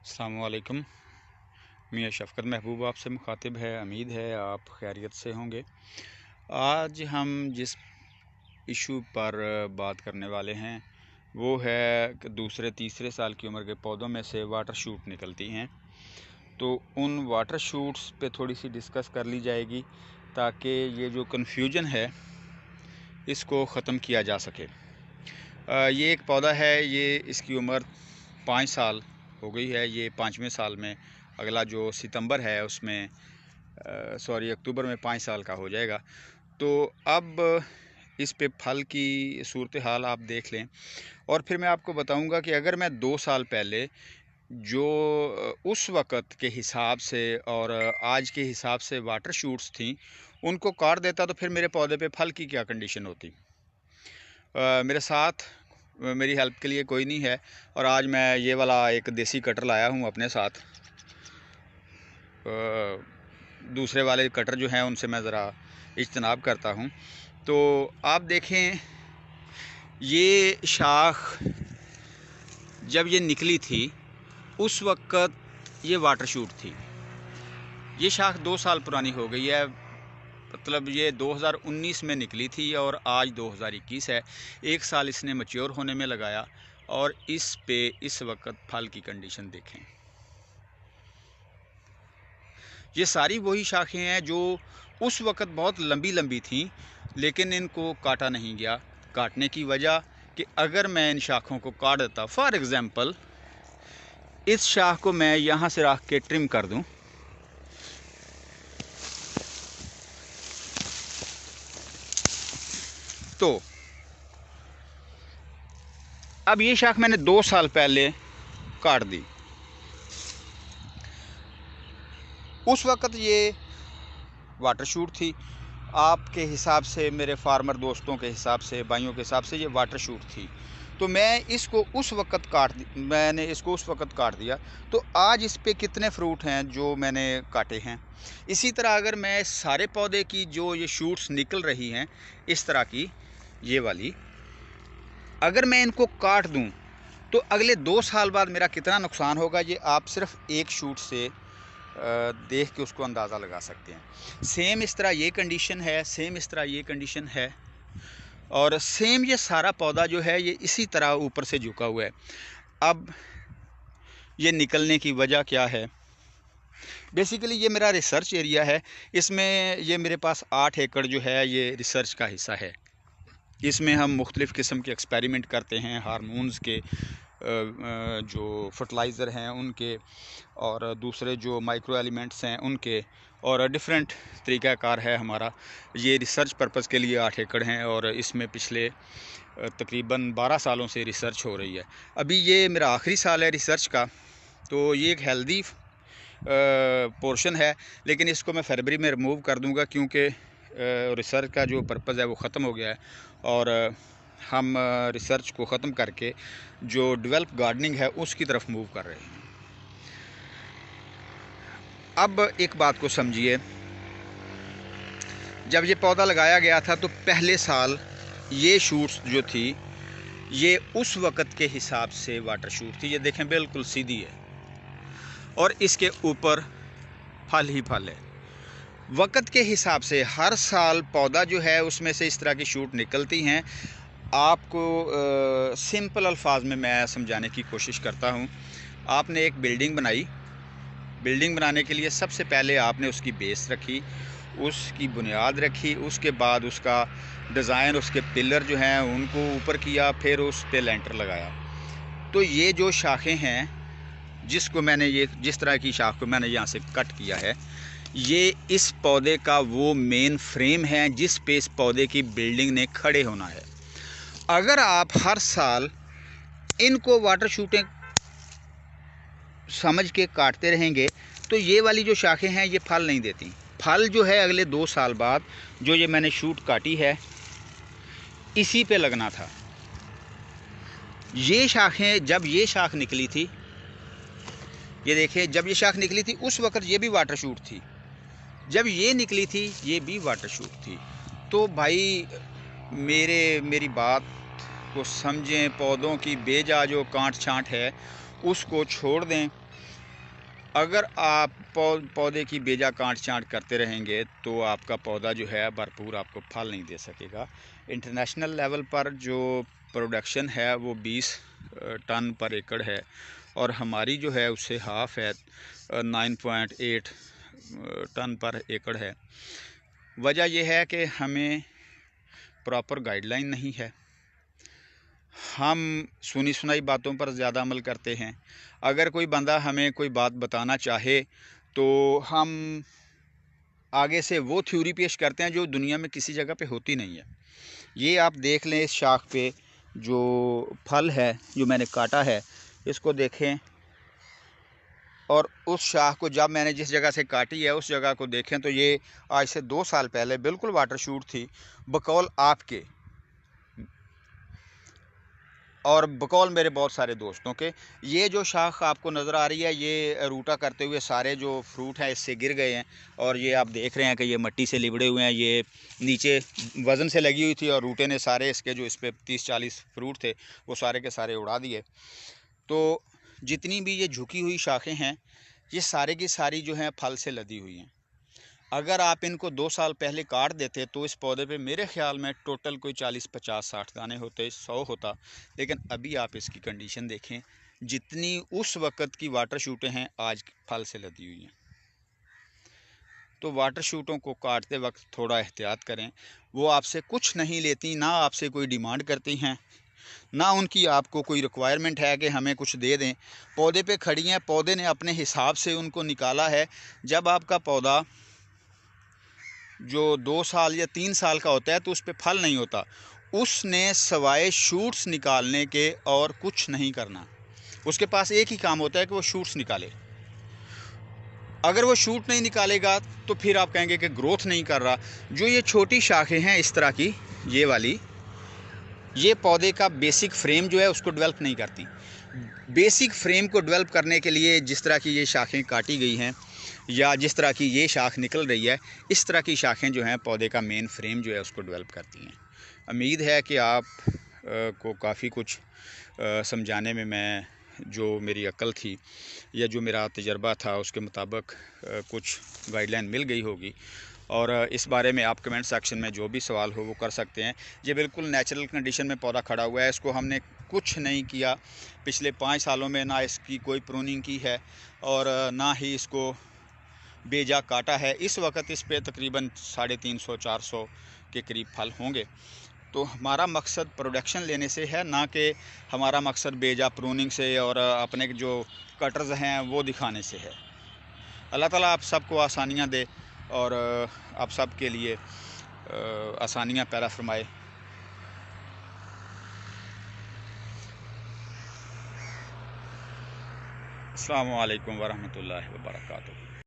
अस्सलाम वालेकुम। मियाँ शफ़क़त महबूब आपसे मुखातिब है। उम्मीद है आप खैरियत से होंगे। आज हम जिस इशू पर बात करने वाले हैं वो है कि दूसरे तीसरे साल की उम्र के पौधों में से वाटर शूट निकलती हैं, तो उन वाटर शूट्स पे थोड़ी सी डिस्कस कर ली जाएगी ताकि ये जो कन्फ्यूजन है इसको ख़त्म किया जा सके। ये एक पौधा है, ये इसकी उम्र 5 साल हो गई है। ये 5वें साल में, अगला जो सितंबर है उसमें अक्टूबर में 5 साल का हो जाएगा। तो अब इस पे फल की सूरत हाल आप देख लें और फिर मैं आपको बताऊंगा कि अगर मैं 2 साल पहले जो उस वक़्त के हिसाब से और आज के हिसाब से वाटर शूट्स थी उनको काट देता तो फिर मेरे पौधे पे फल की क्या कंडीशन होती। मेरे साथ मेरी हेल्प के लिए कोई नहीं है और आज मैं ये वाला एक देसी कटर लाया हूँ अपने साथ। दूसरे वाले कटर जो हैं उनसे मैं ज़रा इज्तनाब करता हूँ। तो आप देखें, ये शाख जब ये निकली थी उस वक़्त ये वाटर शूट थी। ये शाख 2 साल पुरानी हो गई है, मतलब ये 2019 में निकली थी और आज 2021 है। 1 साल इसने मैच्योर होने में लगाया और इस पे इस वक्त फल की कंडीशन देखें। ये सारी वही शाखें हैं जो उस वक्त बहुत लंबी लंबी थीं, लेकिन इनको काटा नहीं गया। काटने की वजह कि अगर मैं इन शाखों को काट देता, फॉर एग्ज़ाम्पल इस शाख को मैं यहाँ से रख के ट्रिम कर दूँ, तो अब ये शाख मैंने 2 साल पहले काट दी। उस वक़्त ये वाटर शूट थी। आपके हिसाब से, मेरे फार्मर दोस्तों के हिसाब से, भाइयों के हिसाब से ये वाटर शूट थी। तो मैंने इसको उस वक़्त काट दिया। तो आज इस पे कितने फ्रूट हैं जो मैंने काटे हैं। इसी तरह अगर मैं सारे पौधे की जो ये शूट्स निकल रही हैं इस तरह की, ये वाली, अगर मैं इनको काट दूं तो अगले 2 साल बाद मेरा कितना नुकसान होगा, ये आप सिर्फ एक शूट से देख के उसको अंदाज़ा लगा सकते हैं। सेम इस तरह ये कंडीशन है, सेम इस तरह ये कंडीशन है और सेम ये सारा पौधा जो है ये इसी तरह ऊपर से झुका हुआ है। अब ये निकलने की वजह क्या है? बेसिकली ये मेरा रिसर्च एरिया है। इसमें ये मेरे पास 8 एकड़ जो है ये रिसर्च का हिस्सा है। इसमें हम मुख्तलिफ़ किस्म के एक्सपेरिमेंट करते हैं, हार्मोन्स के, जो फर्टिलाइज़र हैं उनके, और दूसरे जो माइक्रो एलिमेंट्स हैं उनके, और डिफरेंट तरीक़ाकार है हमारा। ये रिसर्च पर्पज़ के लिए 8 एकड़ हैं और इसमें पिछले तकरीबन 12 सालों से रिसर्च हो रही है। अभी ये मेरा आखिरी साल है रिसर्च का। तो ये एक हेल्दी पोर्शन है, लेकिन इसको मैं फरवरी में रिमूव कर दूंगा क्योंकि रिसर्च का जो पर्पज़ है वो ख़त्म हो गया है और हम रिसर्च को ख़त्म करके जो डेवलप गार्डनिंग है उसकी तरफ मूव कर रहे हैं। अब एक बात को समझिए, जब ये पौधा लगाया गया था तो पहले साल ये शूट्स जो थी ये उस वक़्त के हिसाब से वाटर शूट थी। ये देखें बिल्कुल सीधी है और इसके ऊपर फल ही फल है। वक़्त के हिसाब से हर साल पौधा जो है उसमें से इस तरह की शूट निकलती हैं। आपको सिंपल अल्फाज में मैं समझाने की कोशिश करता हूँ। आपने एक बिल्डिंग बनाई। बिल्डिंग बनाने के लिए सबसे पहले आपने उसकी बेस रखी, उसकी बुनियाद रखी, उसके बाद उसका डिज़ाइन, उसके पिलर जो हैं उनको ऊपर किया, फिर उस पे लेंटर लगाया। तो ये जो शाखें हैं जिसको मैंने, ये जिस तरह की शाख को मैंने यहाँ से कट किया है, ये इस पौधे का वो मेन फ्रेम है जिस पे इस पौधे की बिल्डिंग ने खड़े होना है। अगर आप हर साल इनको वाटर शूटें समझ के काटते रहेंगे तो ये वाली जो शाखें हैं ये फल नहीं देती। फल जो है अगले 2 साल बाद जो ये मैंने शूट काटी है इसी पे लगना था। ये शाखें, जब ये शाख निकली थी, ये देखिए, जब ये शाख निकली थी उस वक़्त ये भी वाटर शूट थी, जब ये निकली थी ये भी वाटर शूट थी। तो भाई मेरी बात को समझें, पौधों की बेजा जो कांट छांट है उसको छोड़ दें अगर आप पौधे की बेजा काट छांट करते रहेंगे तो आपका पौधा जो है भरपूर आपको फल नहीं दे सकेगा। इंटरनेशनल लेवल पर जो प्रोडक्शन है वो 20 टन पर एकड़ है और हमारी जो है उससे हाफ है, 9.8 टन पर एकड़ है। वजह यह है कि हमें प्रॉपर गाइडलाइन नहीं है, हम सुनी सुनाई बातों पर ज़्यादा अमल करते हैं। अगर कोई बंदा हमें कोई बात बताना चाहे तो हम आगे से वो थ्योरी पेश करते हैं जो दुनिया में किसी जगह पे होती नहीं है। ये आप देख लें, इस शाख पे जो फल है जो मैंने काटा है इसको देखें, और उस शाख को जब मैंने जिस जगह से काटी है उस जगह को देखें तो ये आज से 2 साल पहले बिल्कुल वाटर शूट थी, बकौल आपके और बकौल मेरे बहुत सारे दोस्तों के। ये जो शाख आपको नज़र आ रही है ये रूटा करते हुए सारे जो फ्रूट हैं इससे गिर गए हैं, और ये आप देख रहे हैं कि ये मिट्टी से लिबड़े हुए हैं। ये नीचे वज़न से लगी हुई थी और रूटे ने सारे इसके जो इस पर 30-40 फ्रूट थे वो सारे के सारे उड़ा दिए। तो जितनी भी ये झुकी हुई शाखें हैं ये सारे की सारी जो हैं फल से लदी हुई हैं। अगर आप इनको 2 साल पहले काट देते तो इस पौधे पे मेरे ख्याल में टोटल कोई 40-50-60 दाने होते, 100 होता। लेकिन अभी आप इसकी कंडीशन देखें, जितनी उस वक़्त की वाटर शूटें हैं आज फल से लदी हुई हैं। तो वाटर शूटों को काटते वक्त थोड़ा एहतियात करें। वो आपसे कुछ नहीं लेती, ना आपसे कोई डिमांड करती हैं, ना उनकी आपको कोई रिक्वायरमेंट है कि हमें कुछ दे दें। पौधे पे खड़ी हैं, पौधे ने अपने हिसाब से उनको निकाला है। जब आपका पौधा जो 2 साल या 3 साल का होता है तो उस पर फल नहीं होता, उसने सवाए शूट्स निकालने के और कुछ नहीं करना। उसके पास एक ही काम होता है कि वो शूट्स निकाले। अगर वो शूट नहीं निकालेगा तो फिर आप कहेंगे कि ग्रोथ नहीं कर रहा। जो ये छोटी शाखें हैं इस तरह की, ये वाली, ये पौधे का बेसिक फ्रेम जो है उसको डेवलप नहीं करती। बेसिक फ्रेम को डेवलप करने के लिए जिस तरह की ये शाखें काटी गई हैं या जिस तरह की ये शाख निकल रही है, इस तरह की शाखें जो हैं पौधे का मेन फ्रेम जो है उसको डेवलप करती हैं। उम्मीद है कि आप को काफ़ी कुछ समझाने में मैं जो मेरी अक्ल थी या जो मेरा तजर्बा था उसके मुताबिक कुछ गाइडलाइन मिल गई होगी। और इस बारे में आप कमेंट सेक्शन में जो भी सवाल हो वो कर सकते हैं। ये बिल्कुल नेचुरल कंडीशन में पौधा खड़ा हुआ है, इसको हमने कुछ नहीं किया पिछले 5 सालों में, ना इसकी कोई प्रूनिंग की है और ना ही इसको बेजा काटा है। इस वक्त इस पे तकरीबन 350-400 के करीब फल होंगे। तो हमारा मकसद प्रोडक्शन लेने से है, ना कि हमारा मकसद बेजा प्रूनिंग से और अपने जो कटर्स हैं वो दिखाने से है। अल्लाह ताला आप सबको आसानियाँ दे और आप सब के लिए आसानियाँ पैदा फरमाए। अस्सलामु अलैकुम वरहमतुल्लाहि वबरकातुहू।